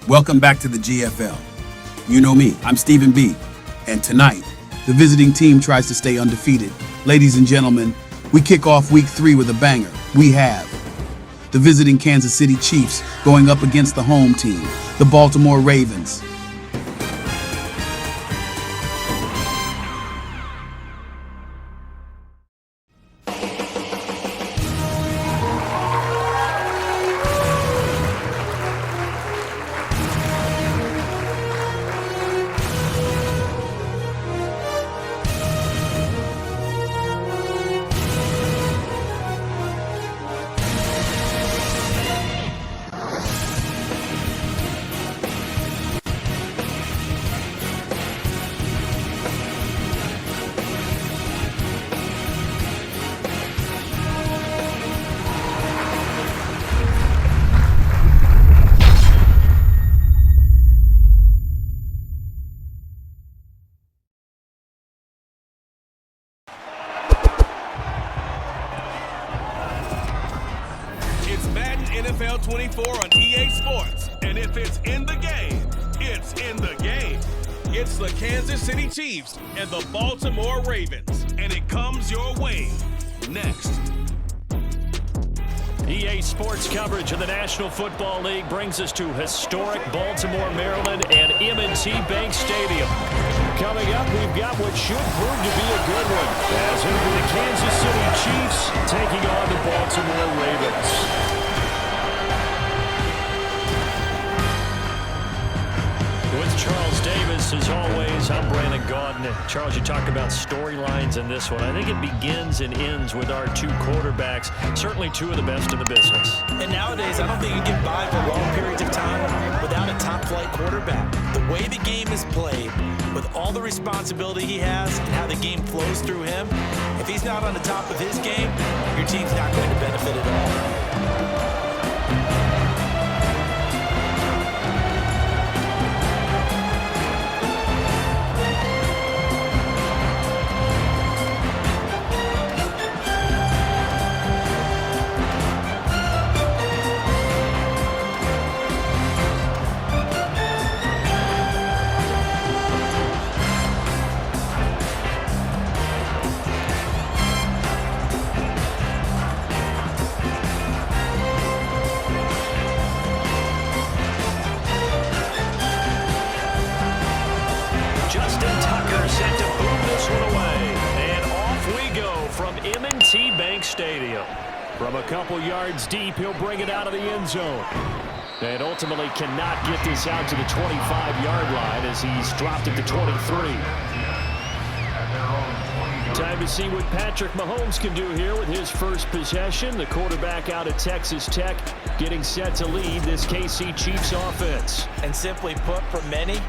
Welcome back to the GFL. You know me, I'm Stephen B. And tonight, the visiting team tries to stay undefeated. Ladies and gentlemen, we kick off week 3 with a banger. We have the visiting Kansas City Chiefs going up against the home team, the Baltimore Ravens. NFL 24 on EA Sports, and if it's in the game, it's in the game. It's the Kansas City Chiefs and the Baltimore Ravens, and it comes your way next. EA Sports coverage of the National Football League brings us to historic Baltimore, Maryland, and M&T Bank Stadium. Coming up, we've got what should prove to be a good one, as it'll be the Kansas City Chiefs taking on the Baltimore Ravens. With Charles Davis, as always, I'm Brandon Gaudin. Charles, you talk about storylines in this one. I think it begins and ends with our two quarterbacks, certainly two of the best in the business. And nowadays, I don't think you get by for long periods of time without a top-flight quarterback. The way the game is played, with all the responsibility he has and how the game flows through him, if he's not on the top of his game, your team's not going to benefit at all. M&T Bank Stadium. From a couple yards deep, he'll bring it out of the end zone. And ultimately cannot get this out to the 25-yard line as he's dropped it to 23. Time to see what Patrick Mahomes can do here with his first possession. The quarterback out of Texas Tech getting set to lead this KC Chiefs offense. And simply put, for many,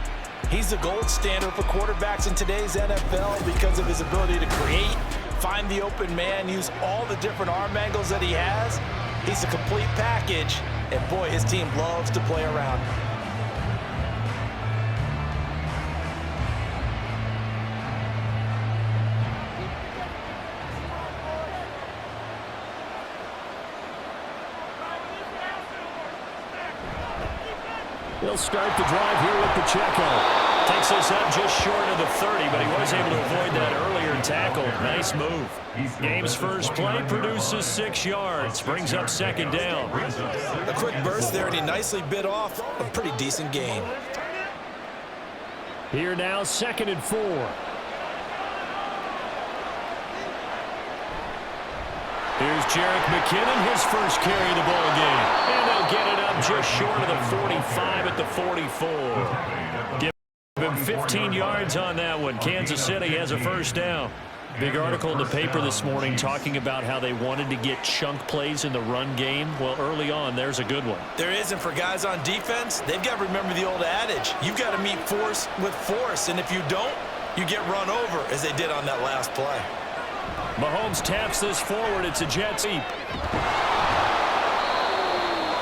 he's the gold standard for quarterbacks in today's NFL because of his ability to create, find the open man, use all the different arm angles that he has. He's a complete package, and boy, his team loves to play around him. He'll start the drive here with Pacheco. Takes us up just short of the 30, but he was able to avoid that earlier tackle. Nice move. Game's first play produces 6 yards. Brings up second down. A quick burst there, and he nicely bit off a pretty decent gain. Here now, 2nd and 4. Here's Jerick McKinnon, his first carry of the ball game. And they'll get it up just short of the 45 at the 44. Give him 15 yards on that one. Kansas City has a first down. Big article in the paper this morning talking about how they wanted to get chunk plays in the run game. Well, early on, there's a good one. There is, and for guys on defense, they've got to remember the old adage. You've got to meet force with force, and if you don't, you get run over, as they did on that last play. Mahomes taps this forward. It's a jet sweep.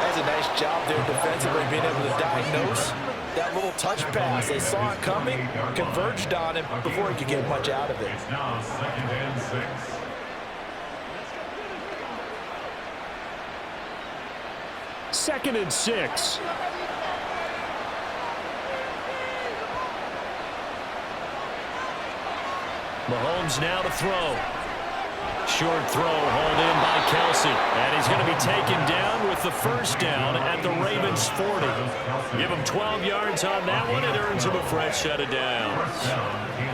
That's a nice job there defensively, being able to diagnose that little touch pass. They saw it coming, converged on it before he could get much out of it. Now 2nd and 6. Second and 6. Mahomes now to throw. Short throw hauled in by Kelsey. And he's going to be taken down with the first down at the Ravens 40. Give him 12 yards on that one. It earns him a fresh set of downs.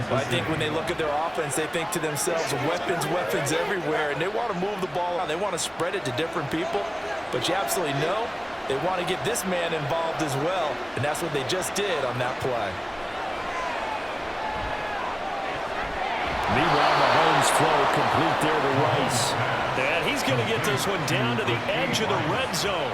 Well, I think when they look at their offense, they think to themselves, weapons, weapons everywhere. And they want to move the ball out. They want to spread it to different people. But you absolutely know they want to get this man involved as well. And that's what they just did on that play. Meanwhile, Mahomes' throw complete there to Rice. And he's going to get this one down to the edge of the red zone.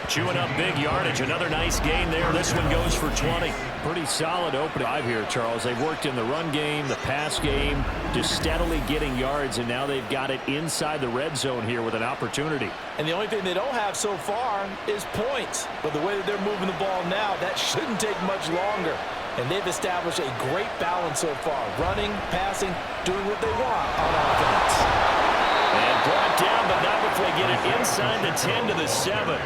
Chewing up big yardage. Another nice gain there. This one goes for 20. Pretty solid opening drive here, Charles. They've worked in the run game, the pass game, just steadily getting yards, and now they've got it inside the red zone here with an opportunity. And the only thing they don't have so far is points. But the way that they're moving the ball now, that shouldn't take much longer. And they've established a great balance so far. Running, passing, doing what they want on offense. And brought down, but not before they get it inside the 10 to the 7.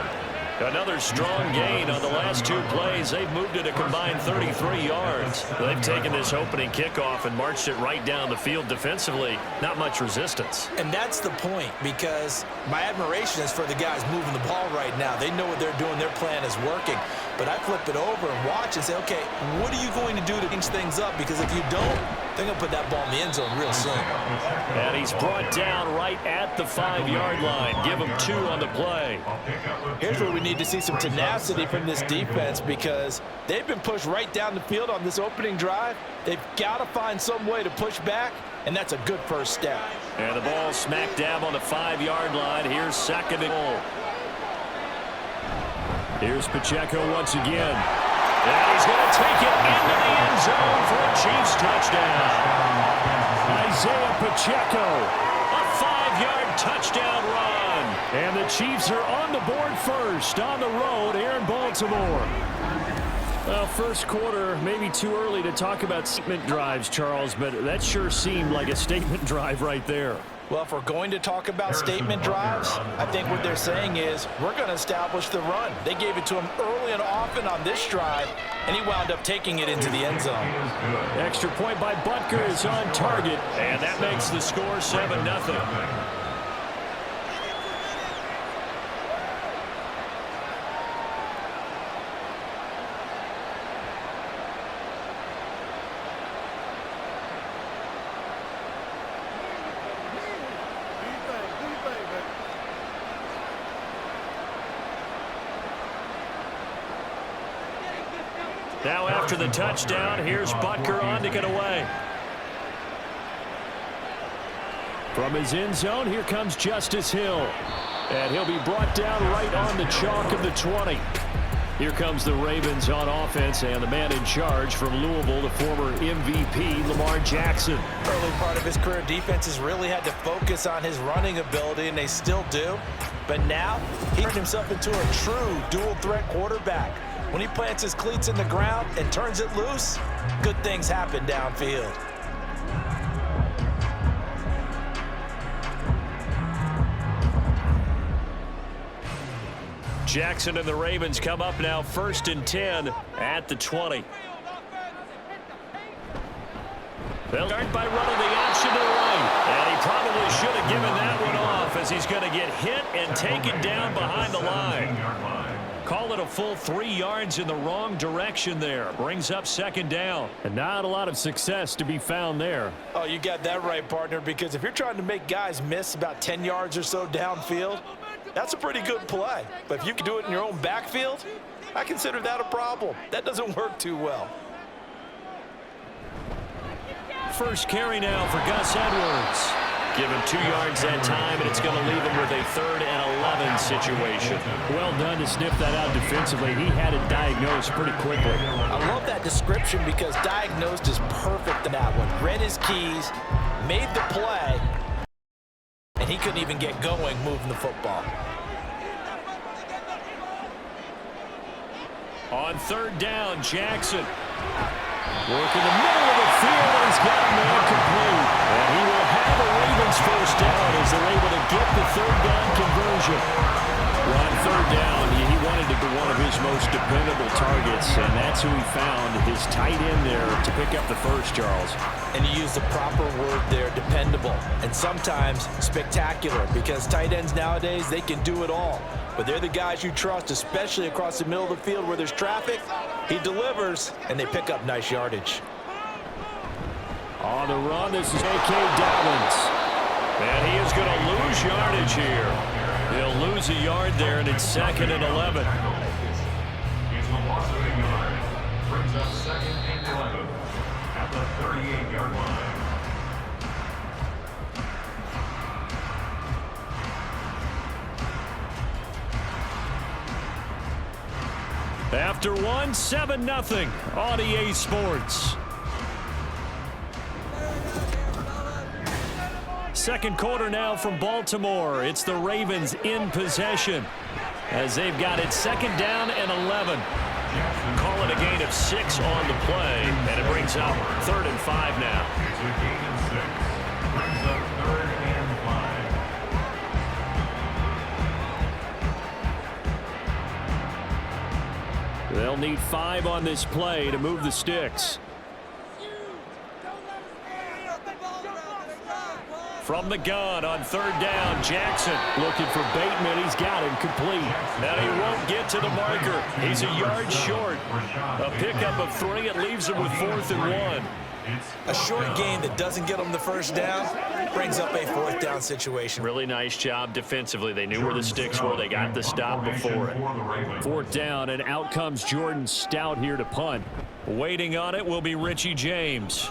Another strong gain on the last two plays. They've moved it a combined 33 yards. They've taken this opening kickoff and marched it right down the field defensively. Not much resistance. And that's the point, because my admiration is for the guys moving the ball right now. They know what they're doing. Their plan is working. But I flip it over and watch and say, okay, what are you going to do to change things up? Because if you don't, they're going to put that ball in the end zone real soon. And he's brought down right at the 5-yard line. Give him 2 on the play. Here's where we need to see some tenacity from this defense, because they've been pushed right down the field on this opening drive. They've got to find some way to push back, and that's a good first step. And the ball smack dab on the 5-yard line. Here's second and goal. Here's Pacheco once again. And he's going to take it into the end zone for a Chiefs touchdown. Isaiah Pacheco, a 5-yard touchdown run. And the Chiefs are on the board first on the road here in Baltimore. Well, first quarter, maybe too early to talk about statement drives, Charles, but that sure seemed like a statement drive right there. Well, if we're going to talk about statement drives, I think what they're saying is we're going to establish the run. They gave it to him early and often on this drive, and he wound up taking it into the end zone. Extra point by Butker is on target, and that makes the score 7-0. Now after the touchdown, here's Butker on to get away. From his end zone, here comes Justice Hill. And he'll be brought down right on the chalk of the 20. Here comes the Ravens on offense, and the man in charge from Louisville, the former MVP, Lamar Jackson. Early part of his career, defenses really had to focus on his running ability, and they still do. But now, he turned himself into a true dual-threat quarterback. When he plants his cleats in the ground and turns it loose, good things happen downfield. Jackson and the Ravens come up now 1st and 10 at the 20. They'll start by running the option to the right. And he probably should have given that one off, as he's going to get hit and taken down behind the line. Call it a full 3 yards in the wrong direction there. Brings up 2nd down. And not a lot of success to be found there. Oh, you got that right, partner, because if you're trying to make guys miss about 10 yards or so downfield, that's a pretty good play. But if you can do it in your own backfield, I consider that a problem. That doesn't work too well. First carry now for Gus Edwards. Give him 2 yards that time, and it's going to leave him with a 3rd and 11 situation. Well done to sniff that out defensively. He had it diagnosed pretty quickly. I love that description, because diagnosed is perfect in that one. Read his keys, made the play, and he couldn't even get going moving the football. On 3rd down, Jackson. Work in the middle of the field, and he's got a man complete. And he will have a Ravens Ravens first down as they're able to get the third down conversion. Well, on third down, he wanted to be one of his most dependable targets, and that's who he found, his tight end there to pick up the first, Charles. And you use the proper word there, dependable, and sometimes spectacular, because tight ends nowadays, they can do it all. But they're the guys you trust, especially across the middle of the field where there's traffic. He delivers, and they pick up nice yardage. On the run, this is A.K. Dobbins. And he is going to lose yardage here. He'll lose a yard there, and it's 2nd and 11. It's the loss of a yard. Brings up 2nd and 11 at the 38-yard line. After one, 7-0 on EA Sports. Second quarter now from Baltimore. It's the Ravens in possession as they've got it 2nd down and 11. Call it a gain of 6 on the play, and it brings up 3rd and 5 now. It's a gain of 6. Brings up 3rd and 5. They'll need 5 on this play to move the sticks. From the gun on 3rd down, Jackson looking for Bateman. He's got him complete. Now he won't get to the marker. He's a yard short. A pickup of 3. It leaves him with 4th and 1. A short gain that doesn't get them the first down brings up a 4th down situation. Really nice job defensively. They knew where the sticks were. They got the stop before it. 4th down, and out comes Jordan Stout here to punt. Waiting on it will be Richie James.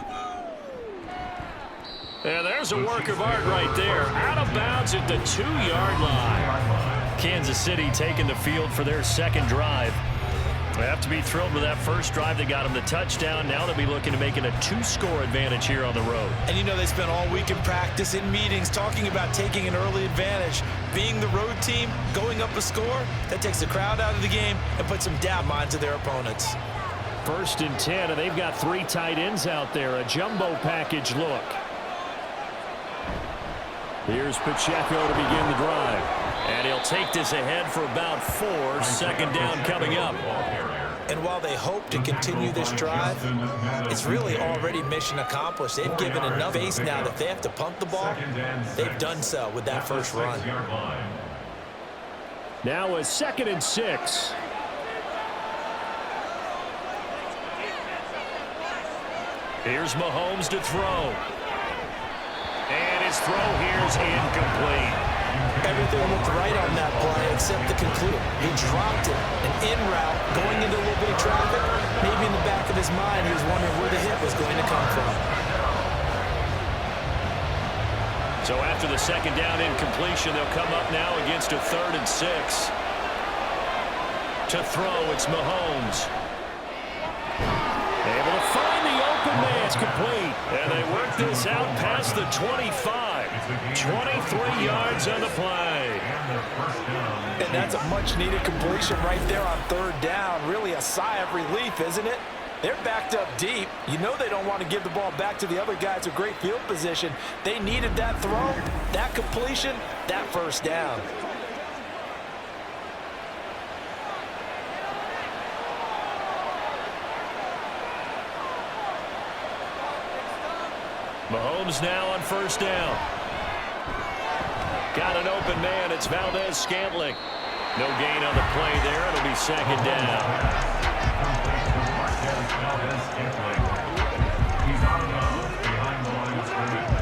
And there's a work of art right there. Out of bounds at the 2-yard line. Kansas City taking the field for their second drive. They have to be thrilled with that first drive. They got them the touchdown. Now they'll be looking to make it a 2-score advantage here on the road. And you know they spent all week in practice, in meetings, talking about taking an early advantage. Being the road team, going up a score, that takes the crowd out of the game and puts some doubt minds of their opponents. 1st and 10, and they've got 3 tight ends out there. A jumbo package look. Here's Pacheco to begin the drive. And he'll take this ahead for about 4. 2nd down coming up. And while they hope to continue this drive, it's really already mission accomplished. They've given enough space now that they have to punt the ball. They've done so with that first run. Now a 2nd and 6. Here's Mahomes to throw. And his throw here is incomplete. Everything looked right on that play except the conclusion. He dropped it. An in route, going into a little bit of traffic. Maybe in the back of his mind, he was wondering where the hit was going to come from. So after the 2nd down incompletion, they'll come up now against a 3rd and 6. To throw, it's Mahomes. Able to find the open man. It's complete. And they work this out past the 25. 23 yards on the play. And that's a much-needed completion right there on 3rd down. Really a sigh of relief, isn't it? They're backed up deep. You know they don't want to give the ball back to the other guys with great field position. They needed that throw, that completion, that 1st down. Mahomes now on 1st down. Got an open man. It's Valdez-Scantling. No gain on the play there. It'll be 2nd down. He's out of bounds behind the line of scrimmage.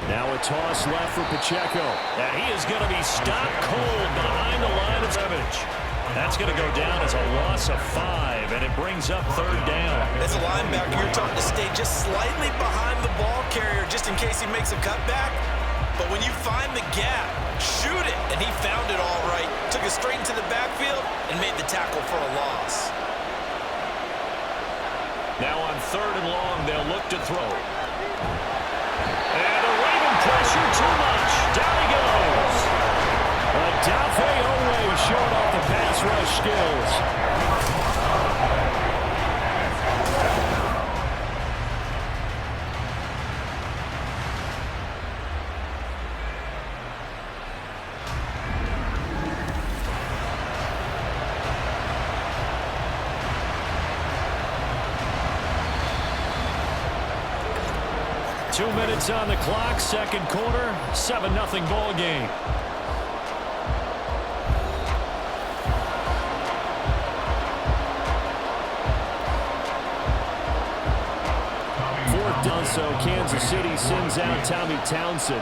Now a toss left for Pacheco. And he is going to be stopped cold behind the line of scrimmage. That's going to go down as a loss of 5, and it brings up 3rd down. As a linebacker, you're taught to stay just slightly behind the ball carrier just in case he makes a cutback. But when you find the gap, shoot it. And he found it all right. Took it straight into the backfield and made the tackle for a loss. Now on 3rd and long, they'll look to throw. And the Raven pressure too much. Odafe Oweh showing off the pass rush skills. Two minutes on the clock, second quarter, 7-0 ball game. Fourth down, so Kansas City sends out Tommy Townsend.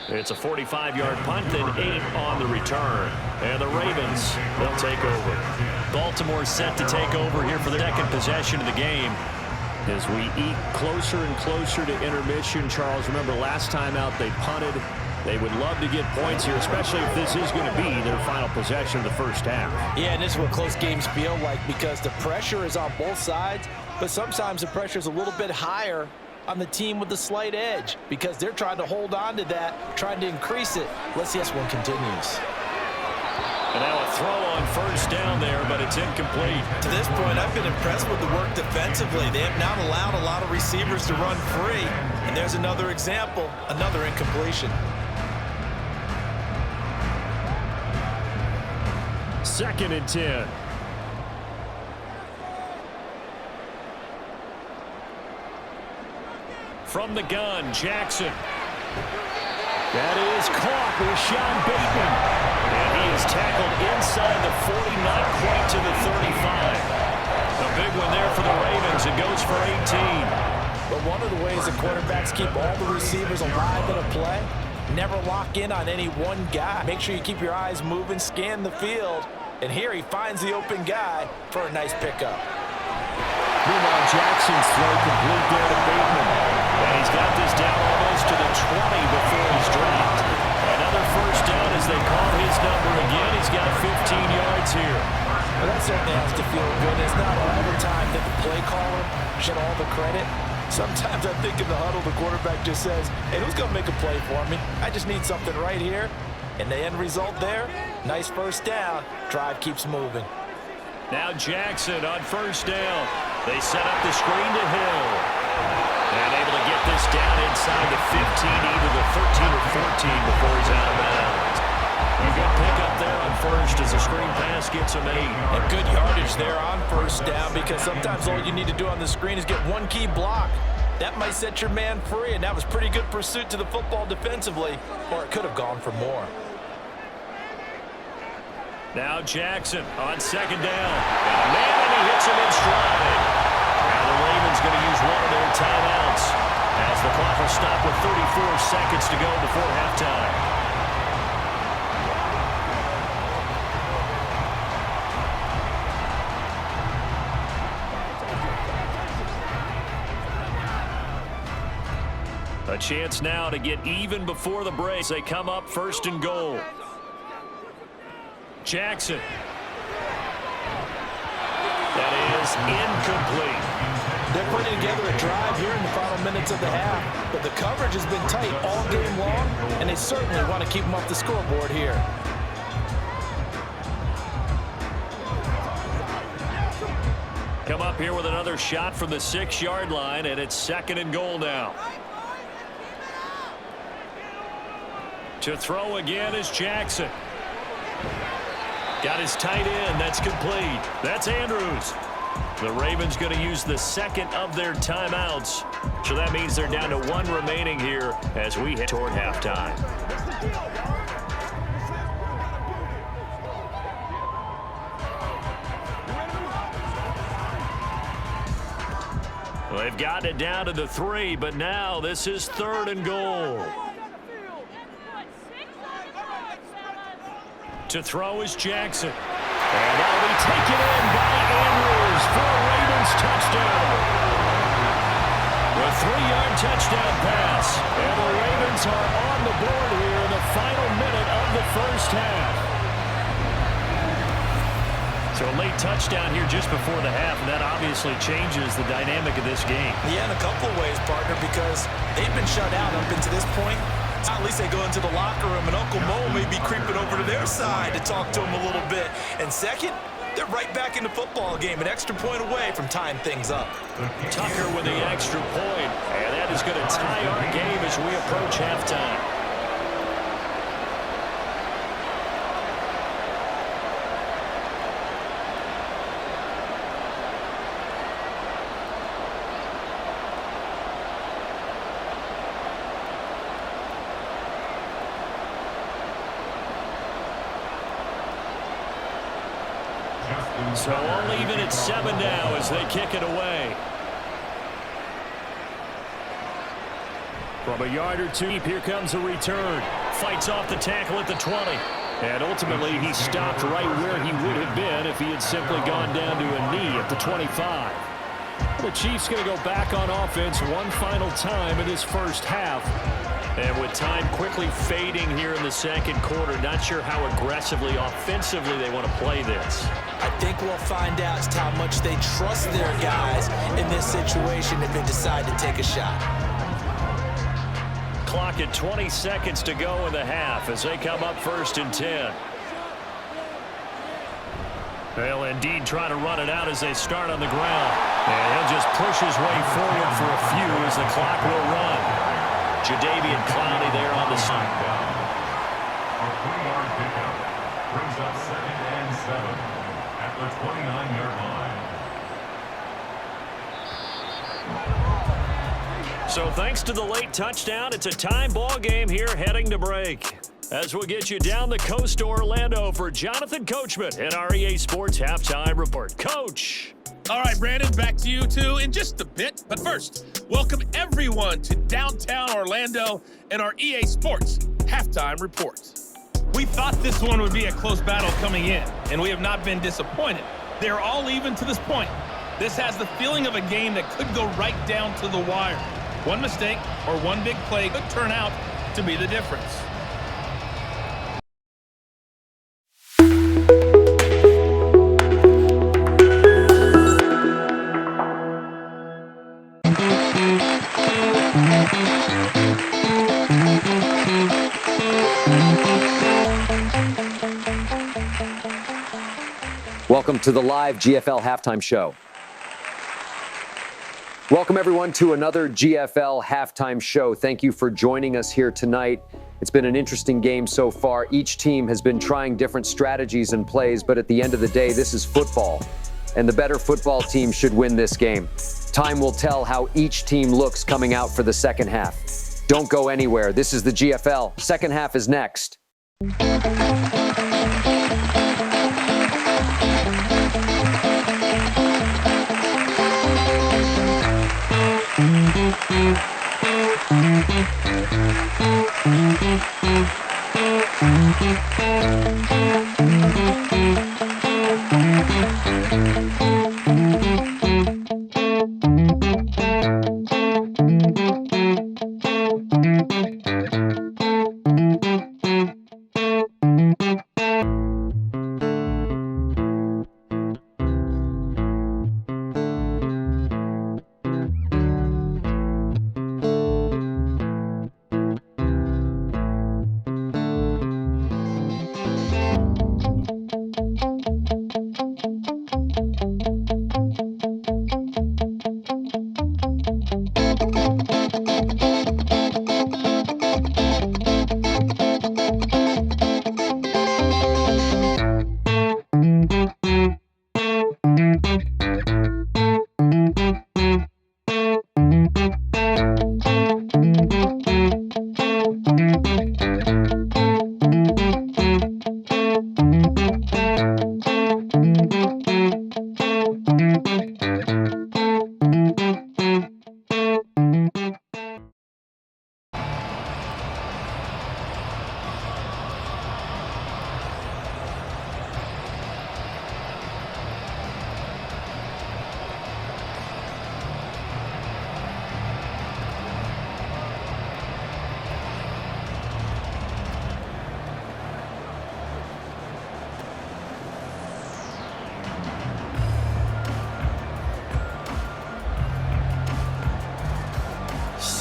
It's a 45-yard punt and 8 on the return. And the Ravens, they'll take over. Baltimore set to take over here for the second possession of the game. As we eat closer and closer to intermission, Charles, remember last time out they punted. They would love to get points here, especially if this is going to be their final possession of the first half. Yeah, and this is what close games feel like because the pressure is on both sides, but sometimes the pressure is a little bit higher on the team with the slight edge because they're trying to hold on to that, trying to increase it. Let's see this one continues. And now a throw on first down there, but it's incomplete. To this point, I've been impressed with the work defensively. They have not allowed a lot of receivers to run free. And there's another example, another incompletion. Second and 10. From the gun, Jackson. That is caught with Sean Bateman. And he is tackled inside the 40, not quite to the 35. A big one there for the Ravens. It goes for 18. But one of the ways the quarterbacks keep all the receivers alive in a play, never lock in on any one guy. Make sure you keep your eyes moving, scan the field. And here he finds the open guy for a nice pickup. Meanwhile, Jackson's throw complete there to Bateman. And he's got this down almost to the 20 before he's dropped. Another first down as they call his number again. He's got 15 yards here. Well, that certainly has to feel good. It's not all the time that the play caller should all the credit. Sometimes I think in the huddle, the quarterback just says, hey, who's going to make a play for me? I just need something right here. And the end result there, nice first down. Drive keeps moving. Now Jackson on first down. They set up the screen to Hill. And able to get this down inside the 15, either the 13 or 14 before he's out of bounds. A good pickup there on first as the screen pass gets him 8. And good yardage there on first down because sometimes all you need to do on the screen is get one key block. That might set your man free, and that was pretty good pursuit to the football defensively, or it could have gone for more. Now Jackson on second down. And he hits him in stride. Now the Ravens going to use one of their timeouts as the clock will stop with 34 seconds to go before halftime. A chance now to get even before the break. They come up first and goal. Jackson. That is incomplete. They're putting together a drive here in the final minutes of the half, but the coverage has been tight all game long, and they certainly want to keep them off the scoreboard here. Come up here with another shot from the 6-yard line, and it's second and goal now. To throw again is Jackson. Got his tight end. That's complete. That's Andrews. The Ravens going to use the second of their timeouts. So that means they're down to one remaining here as we head toward halftime. Well, they've gotten it down to the 3, but now this is third and goal. To throw is Jackson. And that'll be taken in by Andrews for a Ravens touchdown. The 3-yard touchdown pass. And the Ravens are on the board here in the final minute of the first half. So a late touchdown here just before the half, and that obviously changes the dynamic of this game. Yeah, in a couple of ways, partner, because they've been shut out up until this point. At least they go into the locker room, and Uncle Mo may be creeping over to their side to talk to him a little bit. And second, they're right back in the football game, an extra point away from tying things up. Tucker with the extra point, and that is going to tie our game as we approach halftime. So all even at 7 now as they kick it away. From a yard or two, here comes a return. Fights off the tackle at the 20. And ultimately, he stopped right where he would have been if he had simply gone down to a knee at the 25. The Chiefs going to go back on offense one final time in this first half. And with time quickly fading here in the second quarter, not sure how aggressively, offensively they want to play this. I think we'll find out just how much they trust their guys in this situation if they decide to take a shot. Clock at 20 seconds to go in the half as they come up 1st and 10. They'll indeed try to run it out as they start on the ground. And he'll just push his way forward for a few as the clock will run. Jadeveon Clowney there on the side. A 3-yard pickup brings up 2nd and 7 at the 29-yard line. So thanks to the late touchdown, it's a time ball game here heading to break. As we'll get you down the coast to Orlando for Jonathan Coachman at our EA Sports Halftime Report. Coach. All right, Brandon, back to you two in just a bit. But first, welcome everyone to downtown Orlando and our EA Sports Halftime Report. We thought this one would be a close battle coming in, and we have not been disappointed. They're all even to this point. This has the feeling of a game that could go right down to the wire. One mistake or one big play could turn out to be the difference. Welcome to the live GFL halftime show. Welcome everyone to another GFL halftime show. Thank you for joining us here tonight. It's been an interesting game so far. Each team has been trying different strategies and plays, but at the end of the day, this is football, and the better football team should win this game. Time will tell how each team looks coming out for the second half. Don't go anywhere. This is the GFL. Second half is next.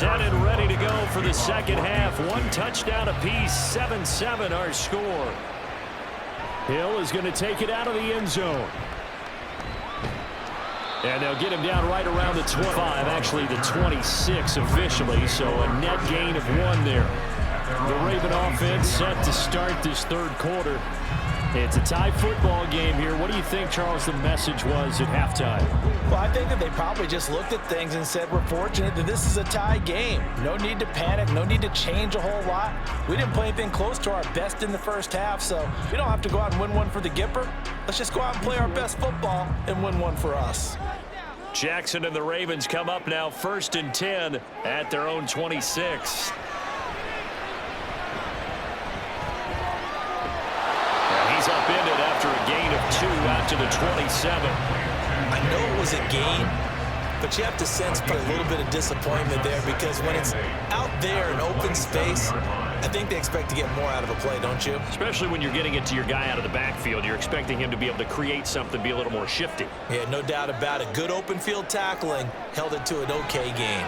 set and ready to go for the second half. One touchdown apiece, 7-7 our score. Hill is going to take it out of the end zone. And they'll get him down right around the 25, actually the 26 officially, so a net gain of 1 there. The Raven offense set to start this third quarter. It's a tie football game here. What do you think, Charles, the message was at halftime? Well, I think that they probably just looked at things and said, we're fortunate that this is a tie game. No need to panic, no need to change a whole lot. We didn't play anything close to our best in the first half, so we don't have to go out and win one for the Gipper. Let's just go out and play our best football and win one for us. Jackson and the Ravens come up now 1st and 10 at their own 26. He's upended after a gain of 2 out to the 27. I know it was a gain, but you have to sense a little bit of disappointment there because when it's out there in open space, I think they expect to get more out of a play, don't you? Especially when you're getting it to your guy out of the backfield. You're expecting him to be able to create something, be a little more shifty. Yeah, no doubt about it. Good open field tackling held it to an okay gain.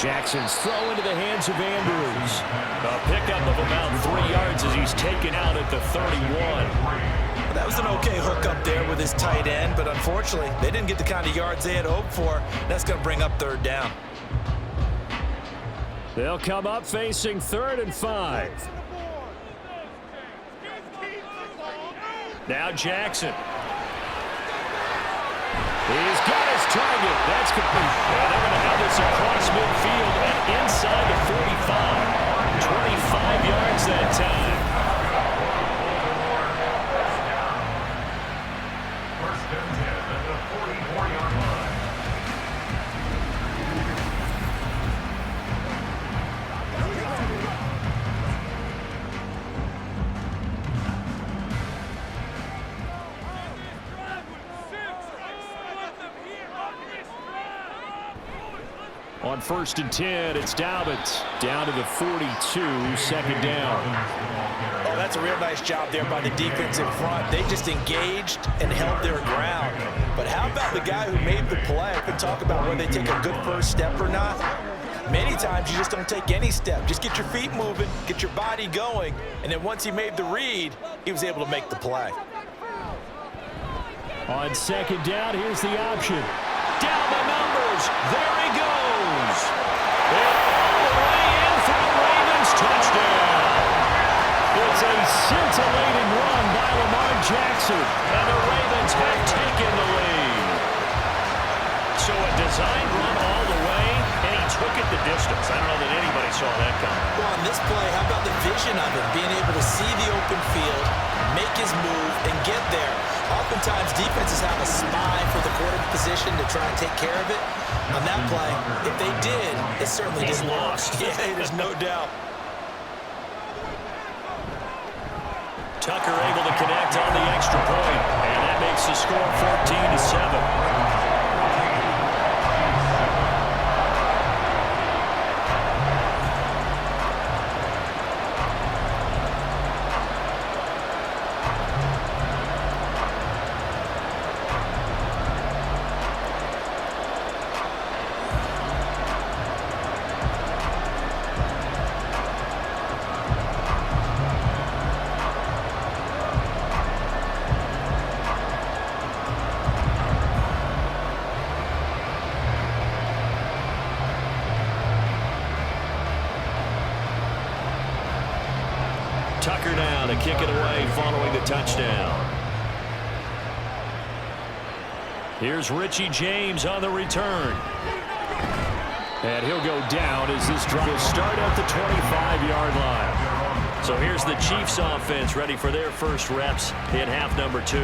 Jackson's throw into the hands of Andrews. A pickup of about 3 yards as he's taken out at the 31. Well, that was an okay hook up there with his tight end, but unfortunately, they didn't get the kind of yards they had hoped for. That's going to bring up 3rd down. They'll come up facing 3rd and 5. Now Jackson. He's got his target. That's complete. And they're going to have this across midfield and inside the 45. 25 yards that time. First and 10 at the 44-yard line. On 1st and 10, it's Dobbins down to the 42, 2nd down. Oh, that's a real nice job there by the defense in front. They just engaged and held their ground. But how about the guy who made the play? I could talk about whether they take a good first step or not. Many times you just don't take any step. Just get your feet moving, get your body going, and then once he made the read, he was able to make the play. On 2nd down, here's the option. Down the numbers. There he goes. And all the way in for the Ravens touchdown. It's a scintillating run by Lamar Jackson, and the Ravens have taken the lead. So a design run all the way, and he took it the distance. I don't know that anybody saw that coming. Well, on this play, how about the vision of him, being able to see the open field, make his move, and get there. Oftentimes, defenses have a spy for the quarterback position to try and take care of it. On that play, if they did, it certainly didn't work. Yeah, there's no doubt. Tucker able to connect on the extra point, and that makes the score 14-7. Tucker now to kick it away following the touchdown. Here's Richie James on the return. And he'll go down as this drive will start at the 25-yard line. So here's the Chiefs offense ready for their first reps in half number 2.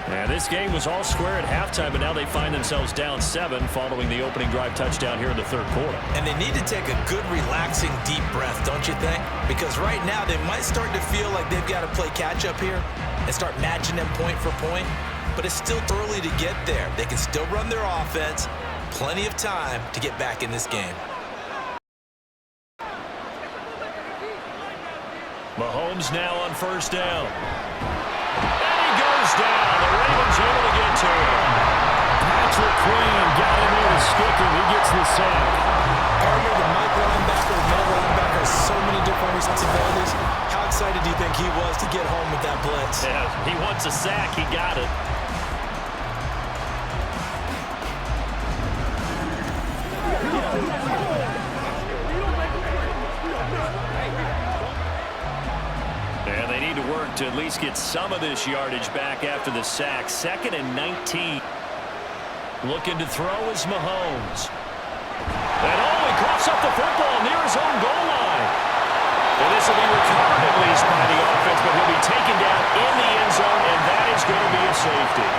And this game was all square at halftime, but now they find themselves down 7 following the opening drive touchdown here in the third quarter. And they need to take a good, relaxing, deep breath, don't you think? Because right now they might start to feel like they've got to play catch-up here and start matching them point for point. But it's still early to get there. They can still run their offense. Plenty of time to get back in this game. Mahomes now on first down. And he goes down. The Ravens able to get to him. Patrick Queen got in there to stick him. He gets the sack. Gardner, the Mike linebacker, the middle linebacker, has so many different responsibilities. How excited do you think he was to get home with that blitz? Yeah, he wants a sack. He got it. And they need to work to at least get some of this yardage back after the sack. 2nd and 19. Looking to throw is Mahomes. And he coughs up the football near his own goal line. And this will be recovered at least by the offense, but he'll be taken down in the end zone, and that is going to be a safety.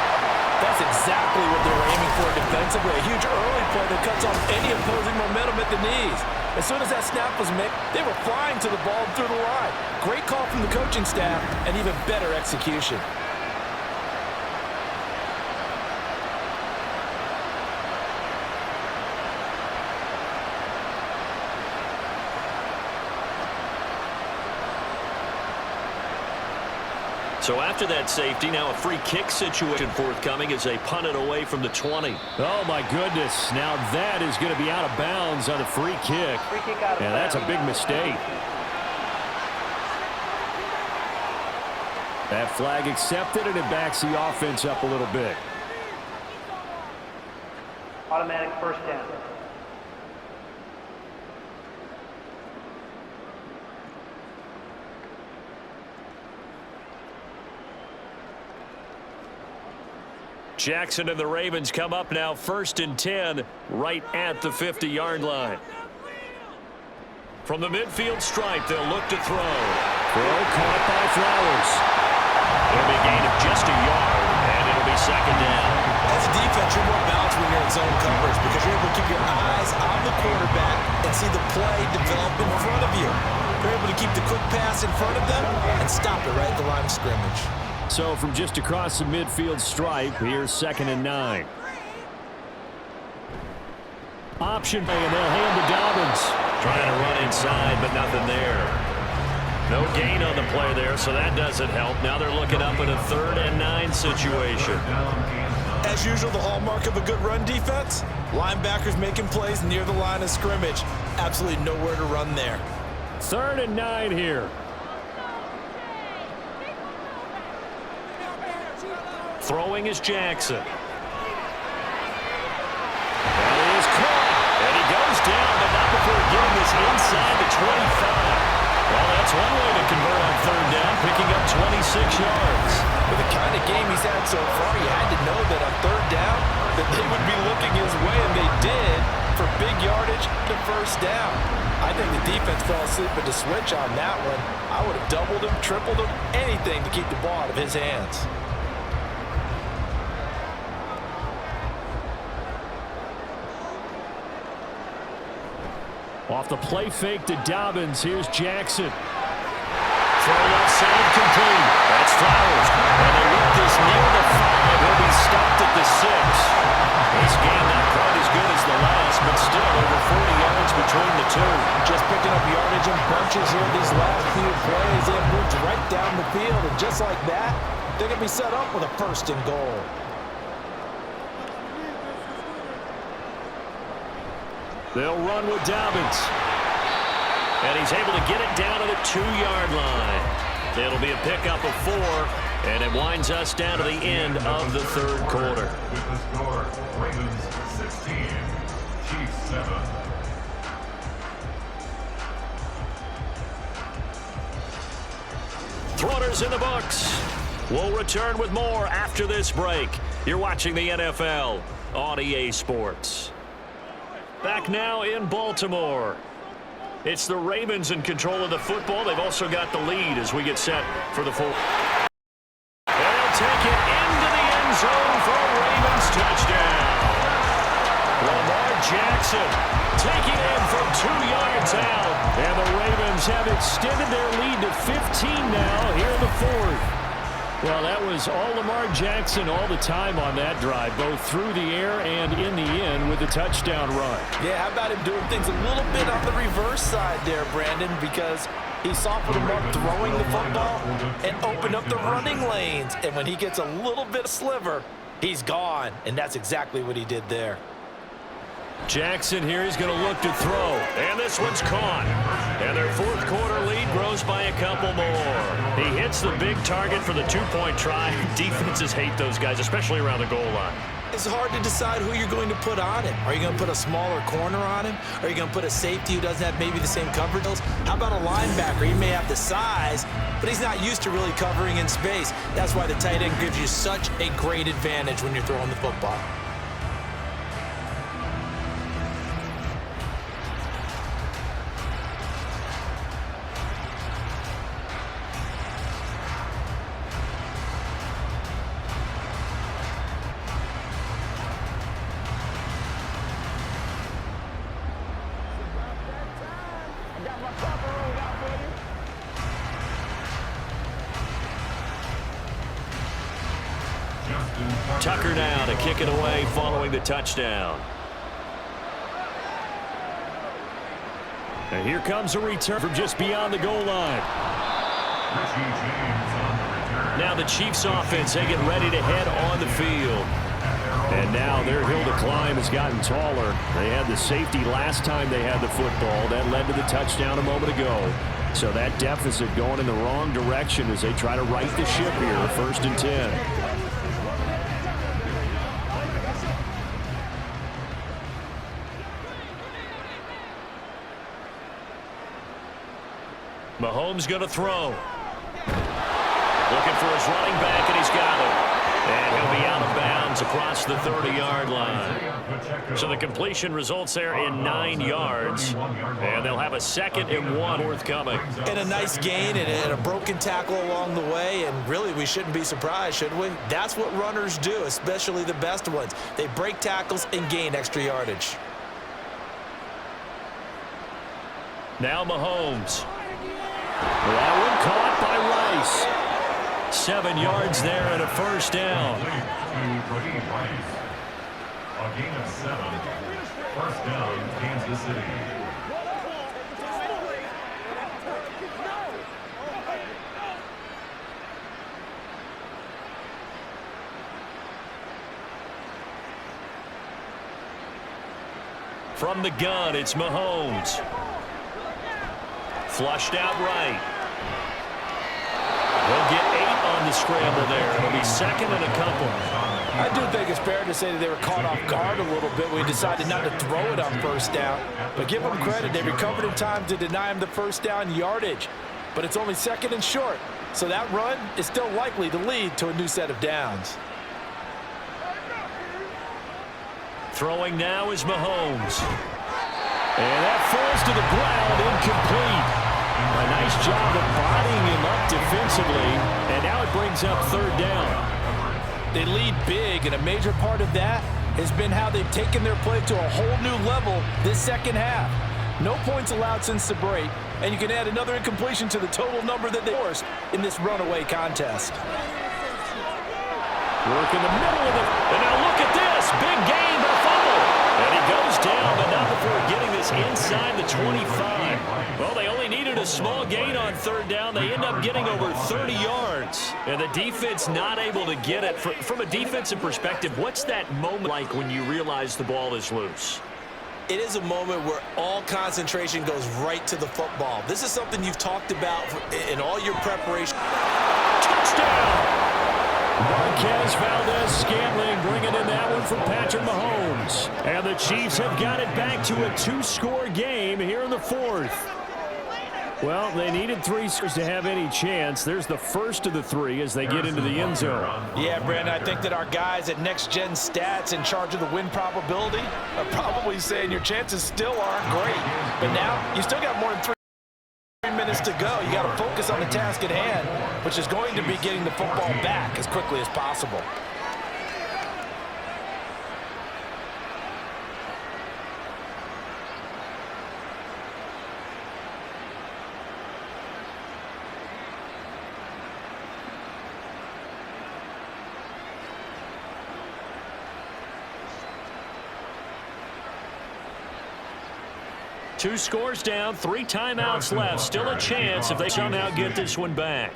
That's exactly what they were aiming for defensively. A huge early play that cuts off any opposing momentum at the knees. As soon as that snap was made, they were flying to the ball through the line. Great call from the coaching staff and even better execution. So after that safety, now a free kick situation forthcoming as they punt it away from the 20. Oh, my goodness. Now that is going to be out of bounds on a free kick. And that's a big mistake. That flag accepted, and it backs the offense up a little bit. Automatic first down. Jackson and the Ravens come up now 1st and 10 right at the 50-yard line. From the midfield stripe, they'll look to throw. Throw caught by Flowers. It'll be a gain of just a yard, and it'll be 2nd down. As a defense, you're more balanced when you're in zone coverage because you're able to keep your eyes on the quarterback and see the play develop in front of you. You're able to keep the quick pass in front of them and stop it right at the line of scrimmage. So from just across the midfield stripe, here's 2nd and 9. Option play, and they'll hand to Dobbins. Trying to run inside, but nothing there. No gain on the play there, so that doesn't help. Now they're looking up in a 3rd and 9 situation. As usual, the hallmark of a good run defense, linebackers making plays near the line of scrimmage. Absolutely nowhere to run there. 3rd and 9 here. Throwing is Jackson. That is caught. And he goes down, but not before getting this inside the 25. Well, that's one way to convert on 3rd down, picking up 26 yards. With the kind of game he's had so far, you had to know that on 3rd down, that they would be looking his way, and they did, for big yardage to 1st down. I think the defense fell asleep at the switch on that one. I would have doubled him, tripled him, anything to keep the ball out of his hands. Off the play fake to Dobbins. Here's Jackson. Throw left side complete. That's Flowers. And they whip this near the 5. He'll be stopped at the 6. This game not quite as good as the last, but still over 40 yards between the two. Just picking up yardage in bunches here these last few plays. They have moved right down the field, and just like that, they're going to be set up with a 1st and goal. They'll run with Dobbins. And he's able to get it down to the 2-yard line. It'll be a pickup of 4, and it winds us down to the end of the 3rd quarter. With the score, Ravens 16, Chiefs 7. Throwers in the books. We'll return with more after this break. You're watching the NFL on EA Sports. Back now in Baltimore. It's the Ravens in control of the football. They've also got the lead as we get set for the 4th. They'll take it into the end zone for a Ravens touchdown. Lamar Jackson taking in from 2 yards out. And the Ravens have extended their lead to 15 now here in the 4th. Well, that was all Lamar Jackson all the time on that drive, both through the air and in the end with the touchdown run. Yeah, how about him doing things a little bit on the reverse side there, Brandon, because he softened him up throwing the football and opened up the running lanes. And when he gets a little bit of sliver, he's gone. And that's exactly what he did there. Jackson here is going to look to throw. And this one's caught. And their fourth quarter lead grows by a couple more. He hits the big target for the two-point try. Defenses hate those guys, especially around the goal line. It's hard to decide who you're going to put on him. Are you going to put a smaller corner on him? Are you going to put a safety who doesn't have maybe the same coverage? How about a linebacker? He may have the size, but he's not used to really covering in space. That's why the tight end gives you such a great advantage when you're throwing the football. Tucker now to kick it away following the touchdown. And here comes a return from just beyond the goal line. Now the Chiefs offense, they get ready to head on the field. And now their hill to climb has gotten taller. They had the safety last time they had the football. That led to the touchdown a moment ago. So that deficit going in the wrong direction as they try to right the ship here. 1st and 10. Mahomes going to throw. Looking for his running back, and he's got it. And he'll be out of bounds across the 30-yard line. So the completion results there in 9 yards. And they'll have a 2nd and 1 forthcoming. And a nice gain and a broken tackle along the way. And really, we shouldn't be surprised, should we? That's what runners do, especially the best ones. They break tackles and gain extra yardage. Now Mahomes. That one caught by Rice. 7 yards there and a 1st down. A gain of 7. 1st down, Kansas City. From the gun, it's Mahomes. Flushed out right. He'll get 8 on the scramble there. It'll be 2nd and a couple. I do think it's fair to say that they were caught off guard a little bit when we decided not to throw it on 1st down. But give them credit. They recovered in time to deny him the 1st down yardage. But it's only 2nd and short. So that run is still likely to lead to a new set of downs. Throwing now is Mahomes. And that falls to the ground, incomplete. A nice job of bodying him up defensively, and now it brings up 3rd down. They lead big, and a major part of that has been how they've taken their play to a whole new level this 2nd half. No points allowed since the break, and you can add another incompletion to the total number that they forced in this runaway contest. Work in the middle of it, and now look at this. Big gain, but fumble. And he goes down, but not before getting this inside the 25. Well, they only needed a small gain on 3rd down. They end up getting over 30 yards. And the defense not able to get it. From a defensive perspective, what's that moment like when you realize the ball is loose? It is a moment where all concentration goes right to the football. This is something you've talked about in all your preparation. Touchdown! Marquez Valdez-Scantling bringing in that one from Patrick Mahomes. And the Chiefs have got it back to a 2-score game here in the 4th. Well, they needed 3 scores to have any chance. There's the first of the 3 as they get into the end zone. Yeah, Brandon, I think that our guys at Next Gen Stats in charge of the win probability are probably saying your chances still aren't great. But now you still got more than 3 minutes to go. You got to focus on the task at hand, which is going to be getting the football back as quickly as possible. Two scores down, 3 timeouts left. Still a chance if they somehow get this one back.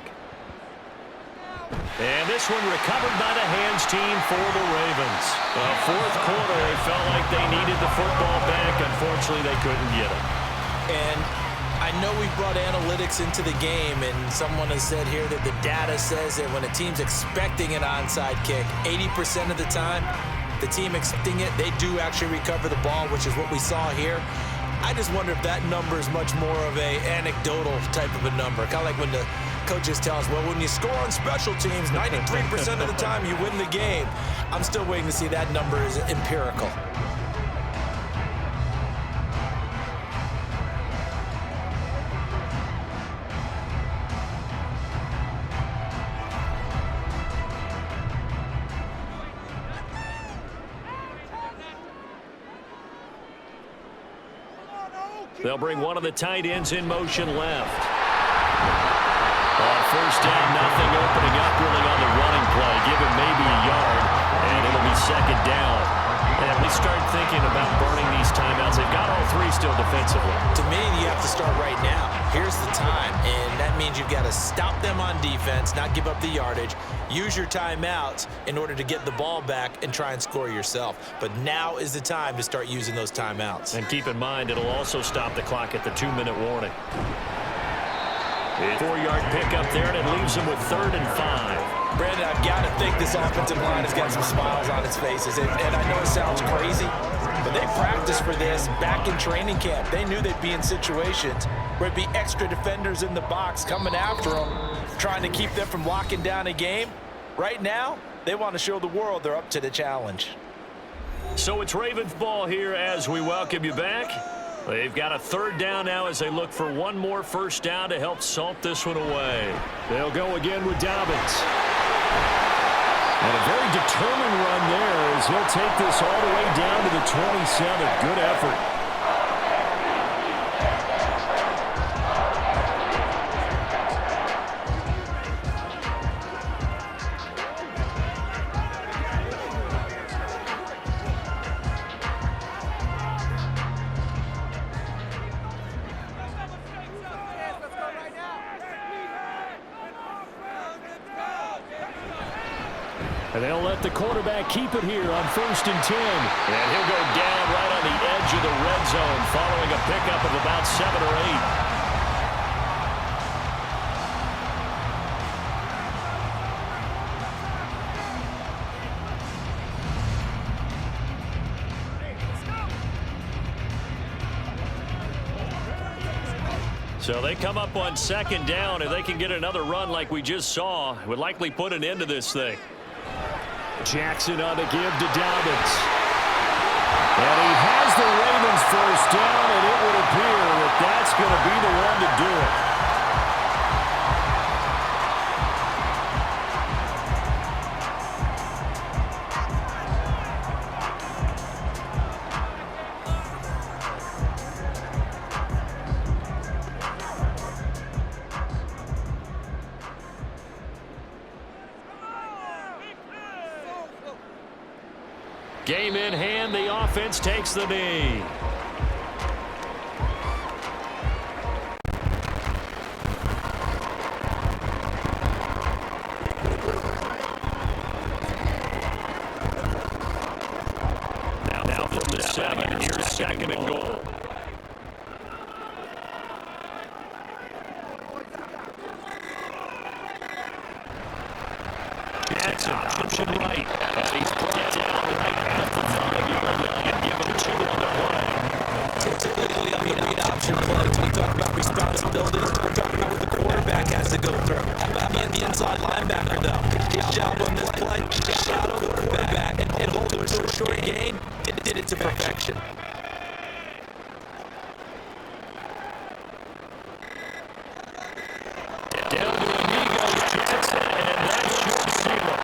And this one recovered by the hands team for the Ravens. Fourth quarter, they felt like they needed the football back. Unfortunately, they couldn't get it. And I know we brought analytics into the game, and someone has said here that the data says that when a team's expecting an onside kick, 80% of the time, the team expecting it, they do actually recover the ball, which is what we saw here. I just wonder if that number is much more of a anecdotal type of a number. Kind of like when the coaches tell us, well, when you score on special teams, 93% of the time you win the game. I'm still waiting to see that number is empirical. They'll bring one of the tight ends in motion left. On first down, nothing opening up really on the running play. Give him maybe a yard, and it'll be second down. And we start thinking about burning these timeouts. They've got all three still defensively. To me, you have to start right now. Here's the time, and that means you've got to stop them on defense, not give up the yardage, use your timeouts in order to get the ball back and try and score yourself. But now is the time to start using those timeouts. And keep in mind, it'll also stop the clock at the 2-minute warning. A 4-yard pickup there, and it leaves them with 3rd and 5. Brandon, I've got to think this offensive line has got some smiles on its faces. And I know it sounds crazy, but they practiced for this back in training camp. They knew they'd be in situations where it'd be extra defenders in the box coming after them, trying to keep them from locking down a game. Right now, they want to show the world they're up to the challenge. So it's Ravens ball here as we welcome you back. They've got a 3rd down now as they look for one more first down to help salt this one away. They'll go again with Dobbins. And a very determined run there as he'll take this all the way down to the 27. Good effort. And they'll let the quarterback keep it here on 1st and 10. And he'll go down right on the edge of the red zone following a pickup of about 7 or 8. So they come up on 2nd down. If they can get another run like we just saw, it would likely put an end to this thing. Jackson on the give to Dobbins. And he has the Ravens first down, and it would appear that that's going to be the one to do it. Game in hand, the offense takes the knee. Now from the 7, here's 2nd and goal. Jackson, option right. He's put it down right at the 5-yard line. Give him 2 on the play. Typically, I mean, option plays, we talk about responsibilities. We're talking about what the quarterback has to go through. How about the inside linebacker, though? His job on this play, just shadow the quarterback and hold him to a short gain. It did it to perfection. Down to the knee goes Jackson, and that should seal it.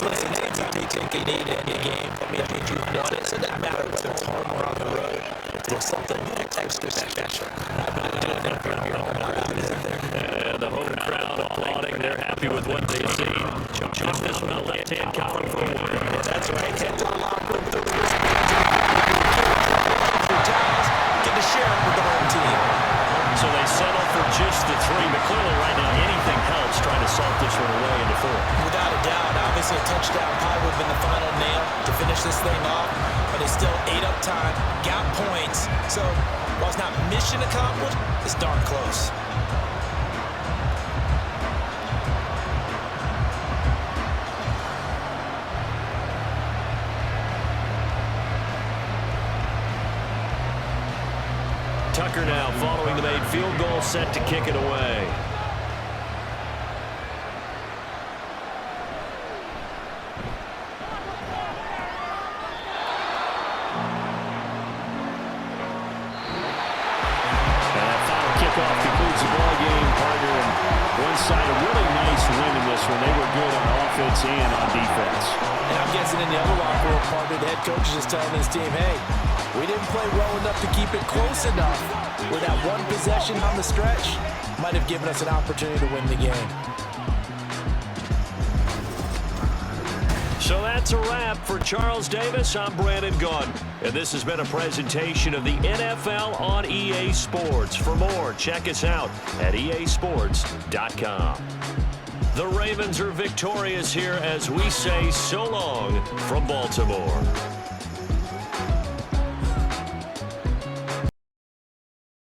Listen, anytime you take a knee in any game, I mean, you've won it. So it doesn't matter whether it's home or on the road. There's something extra special. I've been doing it for your home crowd is there. And the home crowd applauding. They're happy with what they've seen. Jump this one on the left-hand column for a word. That's right. Head to the locker room. Get to share it with the home team. So they settle for just the 3, but clearly right now anything helps trying to salt this one away into 4. Without a doubt, obviously a touchdown probably would have been the final nail to finish this thing off, but they still ate up time, got points. So while it's not mission accomplished, it's darn close. Tucker now following the made field goal, set to kick it away. Kickoff concludes the ball game, partner. And one side, a really nice win in this one. They were good on offense and on defense. And I'm guessing in the other locker room, partner, the head coach is just telling his team, hey, we didn't play well enough to keep it close enough. Where that one possession on the stretch might have given us an opportunity to win the game. So that's a wrap for Charles Davis. I'm Brandon Gaudin, and this has been a presentation of the NFL on EA Sports. For more, check us out at easports.com. The Ravens are victorious here as we say so long from Baltimore.